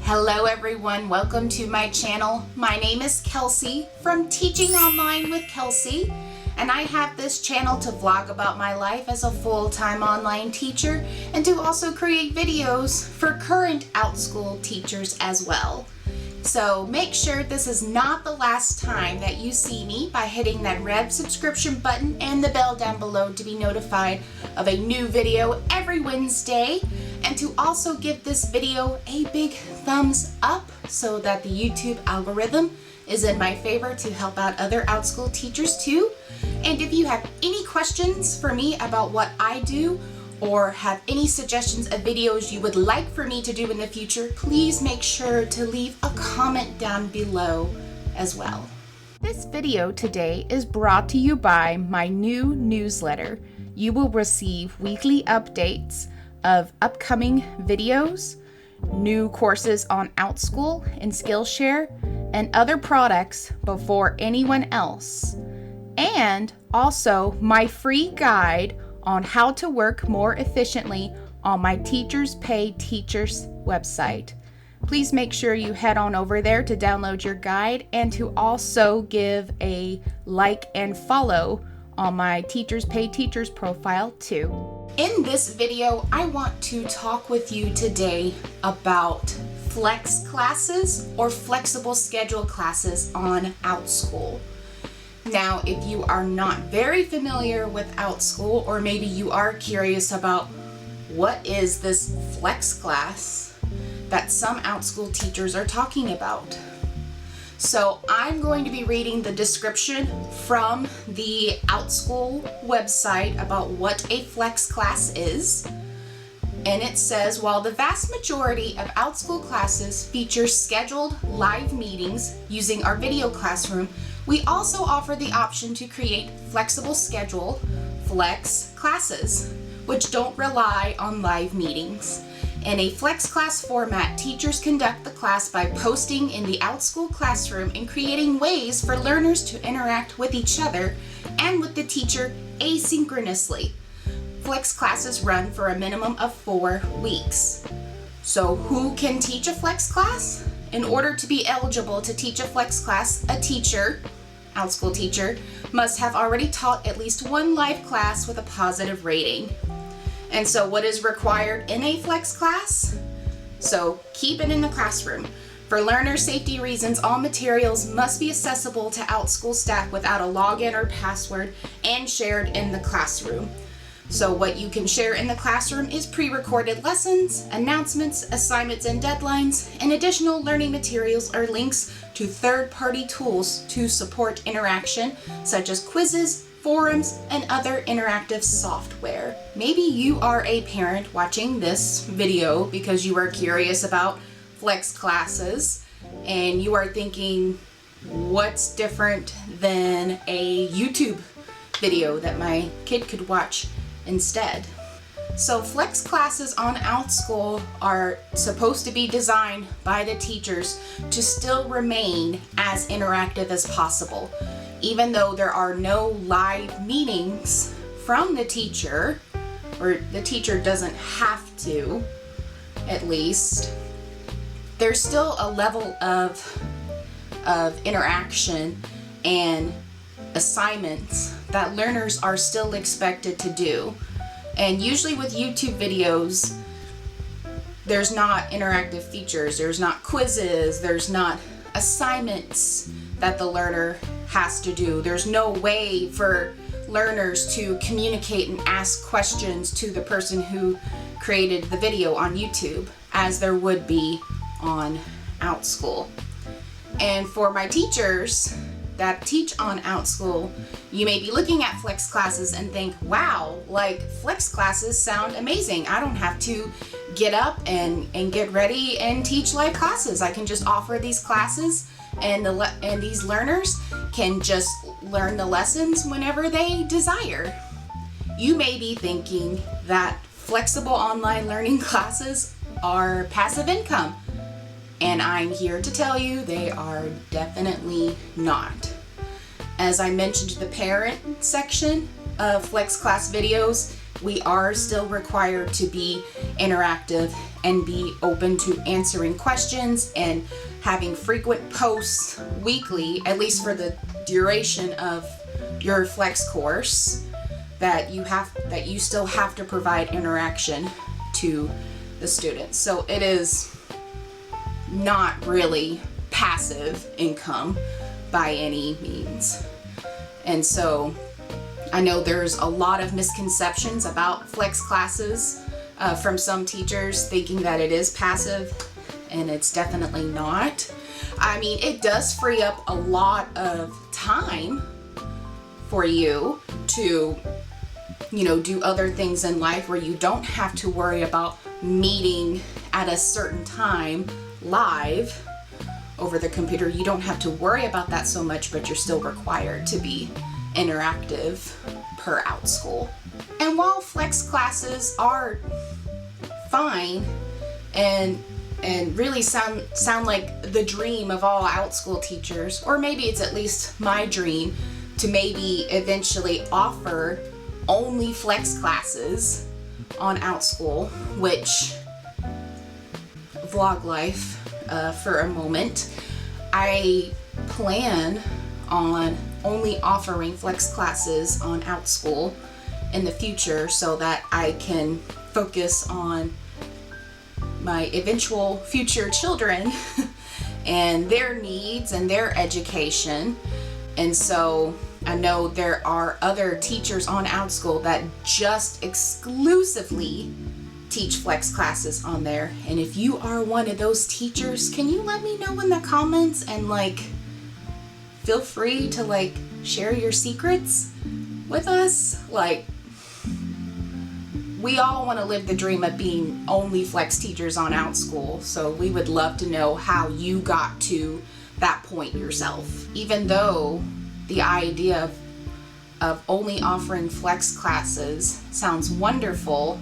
Hello everyone, welcome to my channel. My name is Kelsey from Teaching Online with Kelsey, and I have this channel to vlog about my life as a full-time online teacher and to also create videos for current Outschool teachers as well. So make sure this is not the last time that you see me by hitting that red subscription button and the bell down below to be notified of a new video every Wednesday, and to also give this video a big thumbs up so that the YouTube algorithm is in my favor to help out other Outschool teachers too. And if you have any questions for me about what I do, or have any suggestions of videos you would like for me to do in the future, please make sure to leave a comment down below as well. This video today is brought to you by my new newsletter. You will receive weekly updates of upcoming videos, new courses on Outschool and Skillshare, and other products before anyone else. And also my free guide on how to work more efficiently on my Teachers Pay Teachers website. Please make sure you head on over there to download your guide and to also give a like and follow on my Teachers Pay Teachers profile too. In this video, I want to talk with you today about flex classes or flexible schedule classes on Outschool. Now, if you are not very familiar with Outschool, or maybe you are curious about what is this flex class that some Outschool teachers are talking about. So I'm going to be reading the description from the Outschool website about what a flex class is. And it says, while the vast majority of Outschool classes feature scheduled live meetings using our video classroom, we also offer the option to create flexible schedule, flex classes, which don't rely on live meetings. In a flex class format, teachers conduct the class by posting in the Outschool classroom and creating ways for learners to interact with each other and with the teacher asynchronously. Flex classes run for a minimum of 4 weeks. So who can teach a flex class? In order to be eligible to teach a flex class, a teacher, Outschool teacher, must have already taught at least one live class with a positive rating. And so what is required in a flex class? So keep it in the classroom. For learner safety reasons, all materials must be accessible to Outschool staff without a login or password and shared in the classroom. So what you can share in the classroom is pre-recorded lessons, announcements, assignments and deadlines, and additional learning materials or links to third-party tools to support interaction, such as quizzes, forums, and other interactive software. Maybe you are a parent watching this video because you are curious about flex classes and you are thinking, what's different than a YouTube video that my kid could watch instead? So flex classes on Outschool are supposed to be designed by the teachers to still remain as interactive as possible. Even though there are no live meetings from the teacher, or the teacher doesn't have to, at least, there's still a level of interaction and assignments that learners are still expected to do. And usually with YouTube videos, there's not interactive features, there's not quizzes, there's not assignments that the learner has to do. There's no way for learners to communicate and ask questions to the person who created the video on YouTube, as there would be on Outschool. And for my teachers that teach on Outschool, you may be looking at flex classes and think, wow, like flex classes sound amazing. I don't have to get up and get ready and teach live classes. I can just offer these classes and these learners can just learn the lessons whenever they desire. You may be thinking that flexible online learning classes are passive income. And I'm here to tell you they are definitely not. As I mentioned, the parent section of flex class videos, we are still required to be interactive and be open to answering questions and having frequent posts weekly, at least for the duration of your flex course, that you still have to provide interaction to the students. So it is not really passive income by any means. And so I know there's a lot of misconceptions about flex classes from some teachers thinking that it is passive, and it's definitely not. I mean, it does free up a lot of time for you to, do other things in life where you don't have to worry about meeting at a certain time live over the computer. You don't have to worry about that so much, but you're still required to be interactive per Outschool. And while flex classes are fine and really sound like the dream of all Outschool teachers, or maybe it's at least my dream to maybe eventually offer only flex classes on Outschool, which vlog life for a moment, I plan on only offering flex classes on Outschool in the future so that I can focus on my eventual future children and their needs and their education. And so I know there are other teachers on Outschool that just exclusively teach flex classes on there. And if you are one of those teachers, can you let me know in the comments and feel free to share your secrets with us? We all want to live the dream of being only flex teachers on Outschool, so we would love to know how you got to that point yourself. Even though the idea of only offering flex classes sounds wonderful,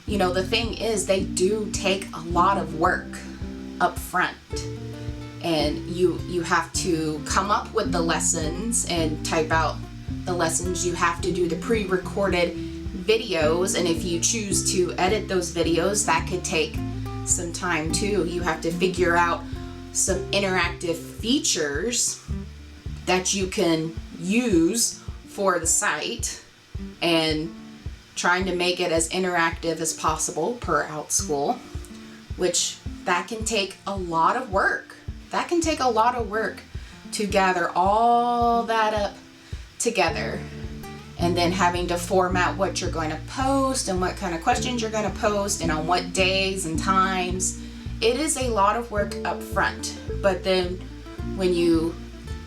the thing is they do take a lot of work up front. And you have to come up with the lessons and type out the lessons. You have to do the pre-recorded videos, and if you choose to edit those videos, that could take some time too. You have to figure out some interactive features that you can use for the site, and trying to make it as interactive as possible per Outschool, which that can take a lot of work. That can take a lot of work to gather all that up together, and then having to format what you're going to post and what kind of questions you're going to post and on what days and times. It is a lot of work up front, but then when you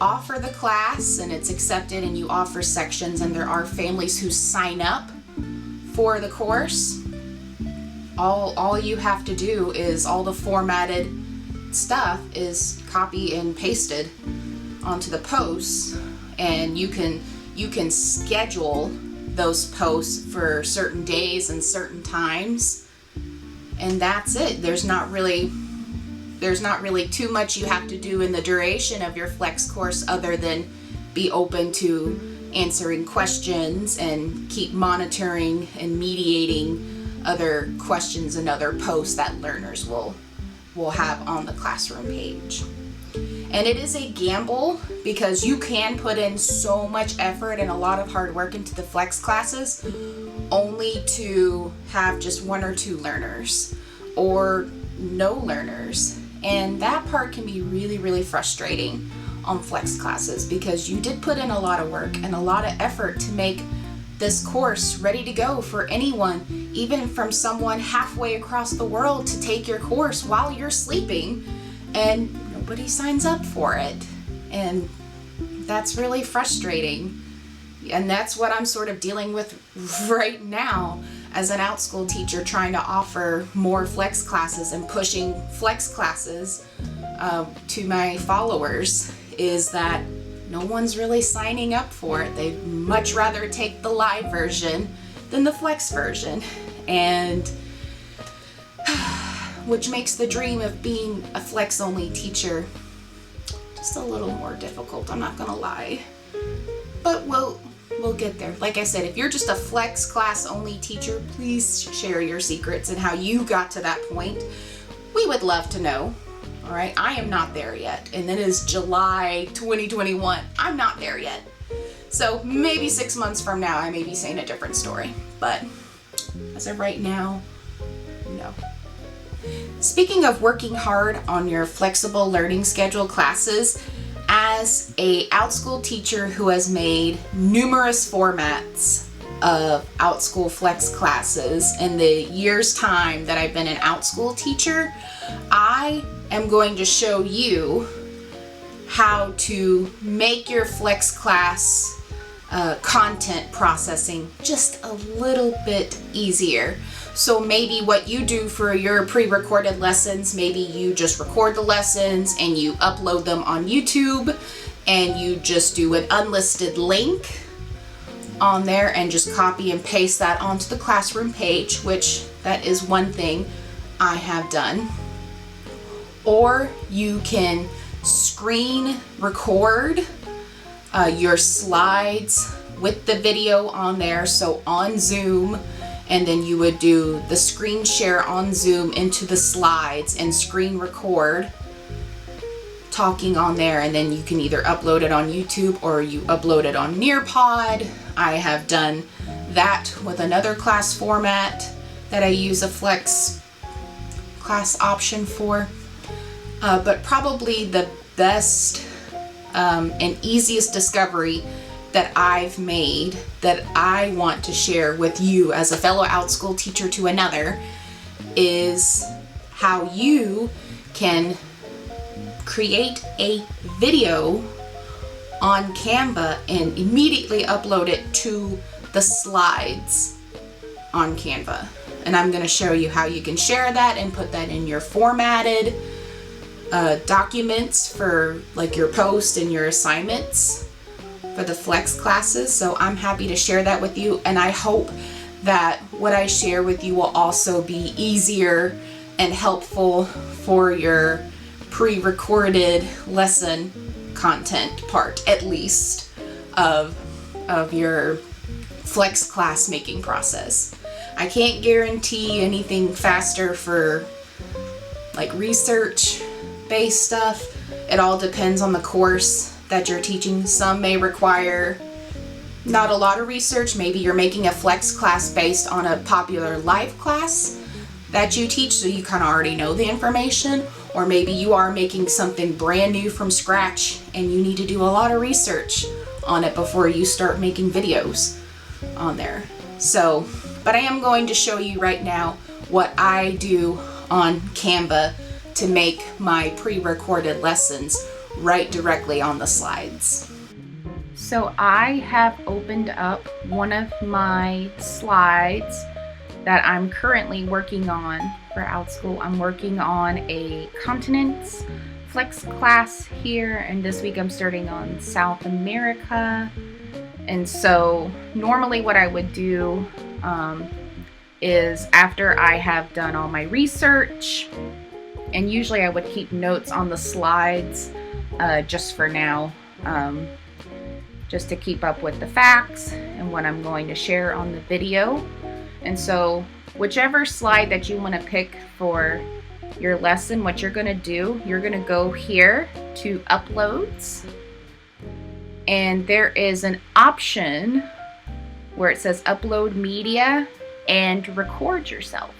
offer the class and it's accepted and you offer sections and there are families who sign up for the course, all you have to do is all the formatted stuff is copy and pasted onto the posts, and you can schedule those posts for certain days and certain times, and that's it. There's not really too much you have to do in the duration of your flex course other than be open to answering questions and keep monitoring and mediating other questions and other posts that learners will have on the classroom page. And it is a gamble because you can put in so much effort and a lot of hard work into the flex classes only to have just one or two learners or no learners. And that part can be really, really frustrating on flex classes because you did put in a lot of work and a lot of effort to make this course ready to go for anyone, even from someone halfway across the world, to take your course while you're sleeping, and nobody signs up for it. And that's really frustrating. And that's what I'm sort of dealing with right now as an Outschool teacher, trying to offer more flex classes and pushing flex classes to my followers, is that no one's really signing up for it. They'd much rather take the live version than the flex version, and which makes the dream of being a flex only teacher just a little more difficult, I'm not gonna lie. But we'll we'll get there. Like I said, if you're just a flex class only teacher, please share your secrets and how you got to that point. We would love to know. All right, I am not there yet. And then is July 2021. I'm not there yet. So maybe 6 months from now, I may be saying a different story. But as of right now, no. Speaking of working hard on your flexible learning schedule classes, as a Outschool teacher who has made numerous formats of Outschool flex classes in the year's time that I've been an Outschool teacher, I am going to show you how to make your flex class content processing just a little bit easier. So maybe what you do for your pre-recorded lessons, maybe you just record the lessons and you upload them on YouTube and you just do an unlisted link on there and just copy and paste that onto the classroom page, which that is one thing I have done. Or you can screen record your slides with the video on there, so on Zoom, and then you would do the screen share on Zoom into the slides and screen record talking on there, and then you can either upload it on YouTube or you upload it on Nearpod. I have done that with another class format that I use a flex class option for. But probably the best and easiest discovery that I've made that I want to share with you as a fellow Outschool teacher to another is how you can create a video on Canva and immediately upload it to the slides on Canva. And I'm going to show you how you can share that and put that in your formatted documents for like your post and your assignments for the flex classes. So I'm happy to share that with you, and I hope that what I share with you will also be easier and helpful for your pre-recorded lesson content part, at least of your flex class making process. I can't guarantee anything faster for like research based stuff. It all depends on the course that you're teaching. Some may require not a lot of research. Maybe you're making a flex class based on a popular live class that you teach, so you kind of already know the information. Or maybe you are making something brand new from scratch and you need to do a lot of research on it before you start making videos on there. So, but I am going to show you right now what I do on Canva to make my pre-recorded lessons right directly on the slides. So I have opened up one of my slides that I'm currently working on for Outschool. I'm working on a continents flex class here, and this week I'm starting on South America. And so normally what I would do is after I have done all my research, and usually I would keep notes on the slides just for now, just to keep up with the facts and what I'm going to share on the video. And so whichever slide that you want to pick for your lesson, what you're going to do, you're going to go here to uploads, and there is an option where it says upload media and record yourself.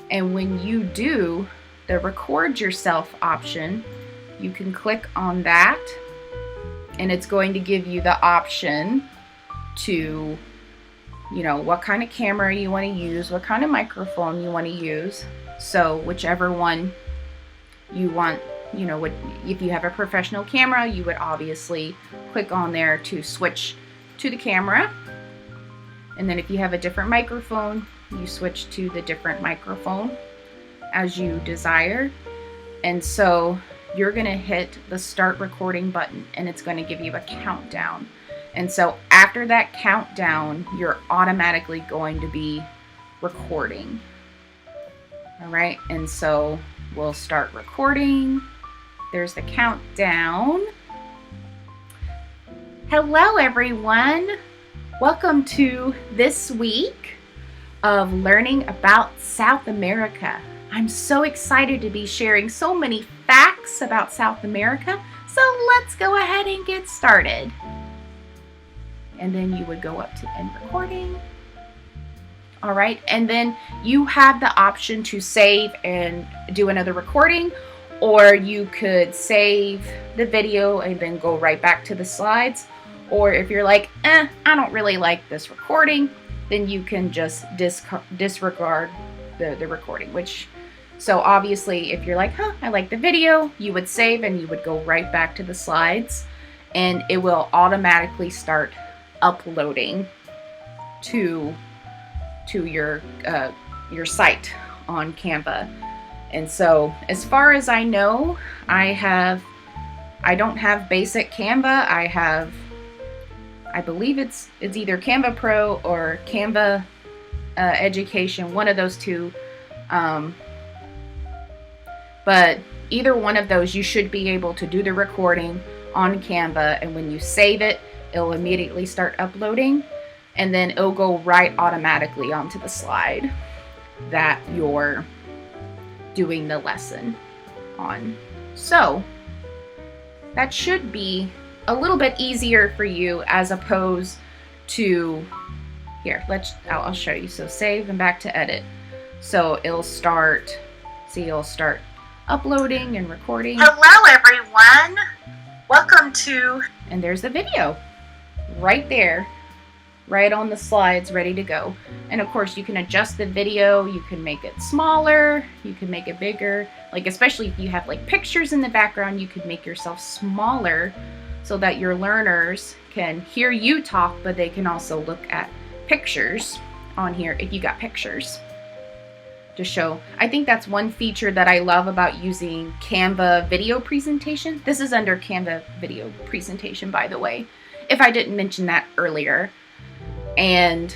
And when you do the record yourself option, you can click on that, and it's going to give you the option to, you know, what kind of camera you want to use, what kind of microphone you want to use. So whichever one you want, you know, if you have a professional camera, you would obviously click on there to switch to the camera. And then if you have a different microphone, you switch to the different microphone as you desire. And so you're going to hit the start recording button, and it's going to give you a countdown. And so after that countdown, you're automatically going to be recording. All right, and so we'll start recording. There's the countdown. Hello everyone! Welcome to this week of learning about South America. I'm so excited to be sharing so many facts about South America, so let's go ahead and get started. And then you would go up to end recording. All right, and then you have the option to save and do another recording, or you could save the video and then go right back to the slides. Or if you're like, I don't really like this recording, then you can just disregard the recording. So obviously if you're like, I like the video, you would save and you would go right back to the slides, and it will automatically start uploading to your site on Canva. And so as far as I know, I don't have basic Canva. I believe it's either Canva Pro or Canva Education, one of those two. But either one of those, you should be able to do the recording on Canva, and when you save it, it'll immediately start uploading, and then it'll go right automatically onto the slide that you're doing the lesson on. So that should be a little bit easier for you as opposed to here. I'll show you. So save and back to edit. So it'll start uploading and recording. Hello everyone. Welcome to, and there's the video right there, right on the slides, ready to go. And of course you can adjust the video, you can make it smaller, you can make it bigger, like especially if you have like pictures in the background, you could make yourself smaller so that your learners can hear you talk, but they can also look at pictures on here if you got pictures to show. I think that's one feature that I love about using Canva video presentation. This is under Canva video presentation, by the way, if I didn't mention that earlier. And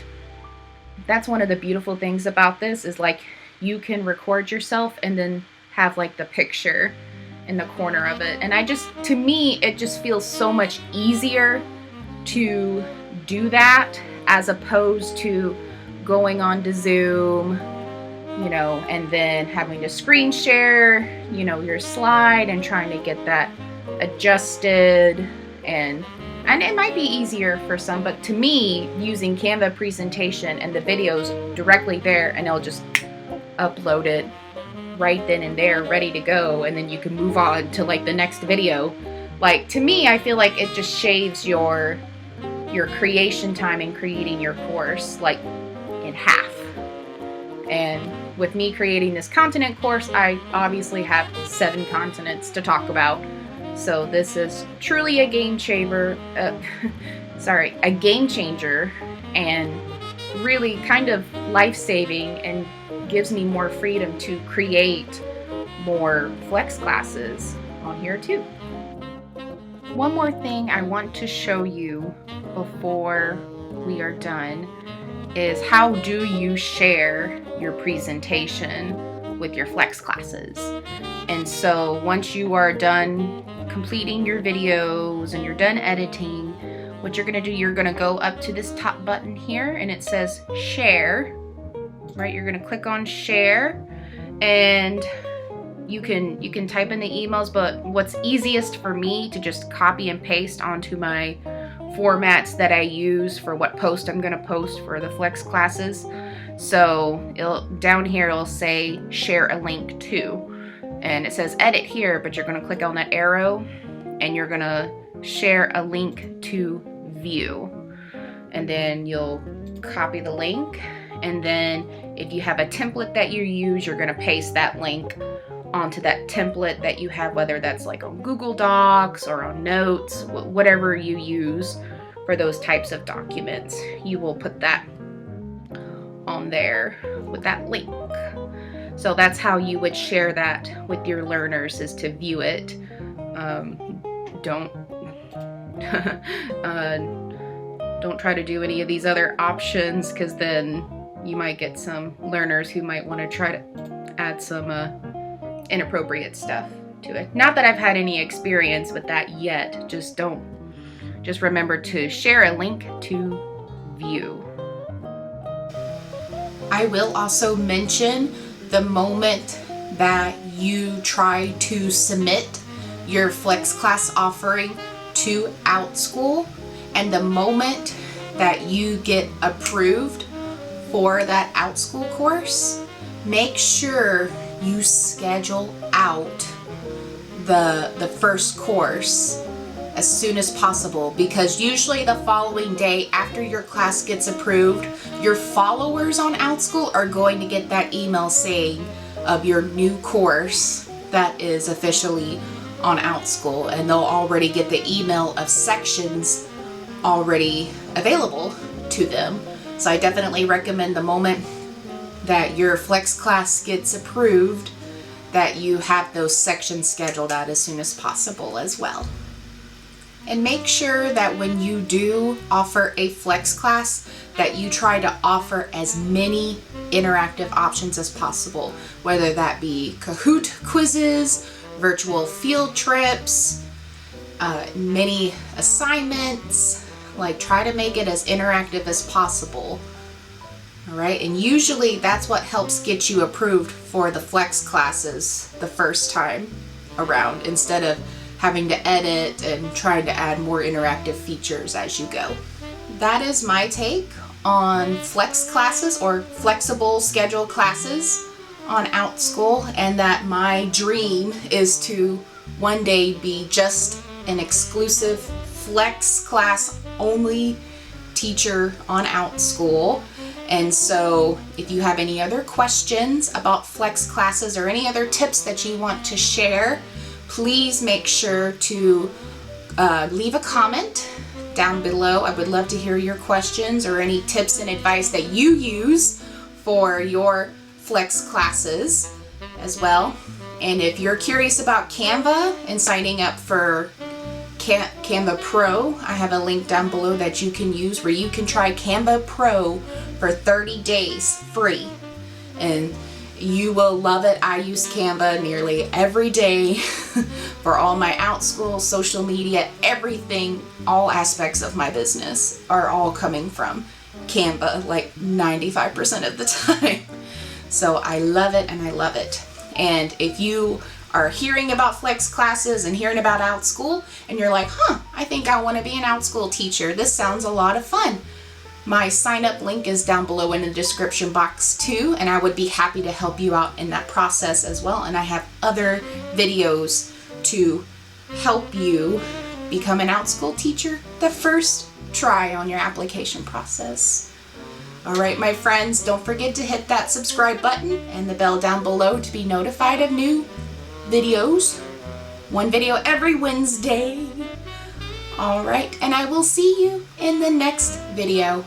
that's one of the beautiful things about this is like you can record yourself and then have like the picture in the corner of it. And to me, it just feels so much easier to do that as opposed to going on to Zoom, and then having to screen share, your slide and trying to get that adjusted. And it might be easier for some, but to me, using Canva presentation and the videos directly there, and it'll just upload it right then and there, ready to go, and then you can move on to like the next video. Like, to me, I feel like it just shaves your creation time in creating your course like in half. And with me creating this continent course, I obviously have 7 continents to talk about. So this is truly a game changer, a game changer, and really kind of life-saving, and gives me more freedom to create more flex classes on here too. One more thing I want to show you before we are done is how do you share your presentation with your flex classes. And so once you are done completing your videos and you're done editing, what you're going to do, you're going to go up to this top button here and it says share, right? You're going to click on share, and you can type in the emails, but what's easiest for me to just copy and paste onto my formats that I use for what post I'm going to post for the flex classes. So down here it'll say share a link to, and it says edit here, but you're going to click on that arrow and you're going to share a link to view, and then you'll copy the link, and then if you have a template that you use, you're going to paste that link onto that template that you have, whether that's like on Google Docs or on Notes, whatever you use for those types of documents, you will put that on there with that link. So that's how you would share that with your learners, is to view it. Don't try to do any of these other options, because then you might get some learners who might want to try to add some inappropriate stuff to it. Not that I've had any experience with that yet, just don't just remember to share a link to view. I will also mention the moment that you try to submit your flex class offering to Outschool, and the moment that you get approved for that Outschool course, make sure you schedule out the first course as soon as possible, because usually the following day after your class gets approved, your followers on Outschool are going to get that email saying of your new course that is officially on Outschool, and they'll already get the email of sections already available to them. So I definitely recommend the moment that your flex class gets approved that you have those sections scheduled out as soon as possible as well. And make sure that when you do offer a flex class, that you try to offer as many interactive options as possible, whether that be Kahoot quizzes, virtual field trips, mini assignments. Like, try to make it as interactive as possible. All right, and usually that's what helps get you approved for the flex classes the first time around, instead of having to edit and trying to add more interactive features as you go. That is my take on flex classes or flexible schedule classes on Outschool, and that my dream is to one day be just an exclusive flex class only teacher on Outschool. And so if you have any other questions about flex classes or any other tips that you want to share, please make sure to leave a comment down below. I would love to hear your questions or any tips and advice that you use for your flex classes as well. And if you're curious about Canva and signing up for Canva Pro, I have a link down below that you can use where you can try Canva Pro for 30 days free. And you will love it. I use Canva nearly every day for all my Outschool, social media, everything, all aspects of my business are all coming from Canva, like 95% of the time. So I love it and I love it. And if you are hearing about flex classes and hearing about Outschool and you're like, I think I want to be an Outschool teacher. This sounds a lot of fun. My sign up link is down below in the description box too, and I would be happy to help you out in that process as well. And I have other videos to help you become an Outschool teacher the first try on your application process. All right, my friends, don't forget to hit that subscribe button and the bell down below to be notified of new videos. One video every Wednesday. All right, and I will see you in the next video.